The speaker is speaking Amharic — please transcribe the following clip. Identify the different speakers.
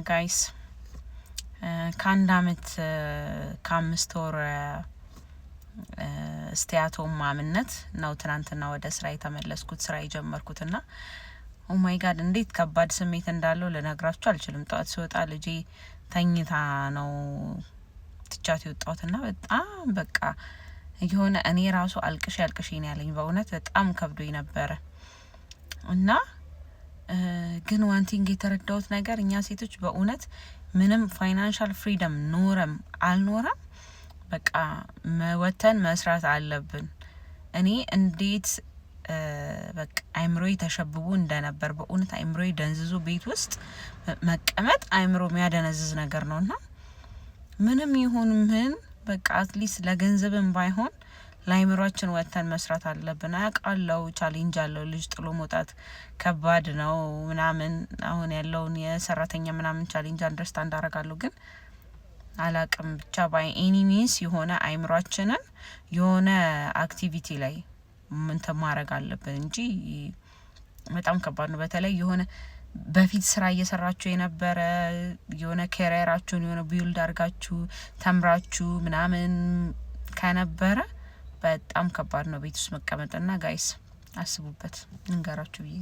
Speaker 1: ጋይስ ከአንድ አመት ከአምስት ወር ስቲያቶም ማምነት ነው ትናንትና ወደ ስራ የተመለስኩት ስራ የጀመርኩትና ኦ ማይ ጋድ እንዴት ከባድ ስሜት እንዳለው ልነግራችሁ አልችልም። ጧት ስወጣ ልጄ ተኝታ ነው ትቻት የወጣሁትና በጣም በቃ የሆነ እኔ ራሱ አልቅሽ ነው ያለኝ። በእውነት በጣም ከብዶኝ ነበረ እና ግን ዋን ቲንግ የተረዳሁት ነገር እኛ ሴቶች በእውነት ምንም ፋይናንሻል ፍሪደም ኖረም አልኖረም በቃ ወተን መስራት አለብን። እኔ እንዴት በቃ አይምሮዬ ተሸብቦ እንደነበር በእውነት አይምሮዬ ደንዝዞ ቤት ውስጥ መቀመጥ አይምሮ የሚያደነዝዝ ነገር ነውና ምንም ይሁን ምን በቃ አትሊስት ለገንዘብም ባይሆን ለአይምሮአችን ወተን መስራት አለብን። አውቃለሁ ቻሌንጅ አለው፣ ልጅ ጥሎ መውጣት ከባድ ነው ምናምን፣ አሁን ያለውን የሰራተኛ ምናምን ቻሌንጅ አንደርስታንድ አደርጋለሁ። ግን አላቅም ብቻ ባይ ኤኒ ሚንስ የሆነ አይምሮአችንን የሆነ አክቲቪቲ ላይ ምን ማድረግ አለብን እንጂ በጣም ከባድ ነው። በተለይ የሆነ በፊት ስራ እየሰራችሁ የነበረ የሆነ ካሪየራችሁን የሆነ ቢልድ አድርጋችሁ ተምራችሁ ምናምን ከነበረ በጣም ከባድ ነው ቤት ውስጥ መቀመጥና ጋይስ አስቡበት እንገራችሁ ብዬ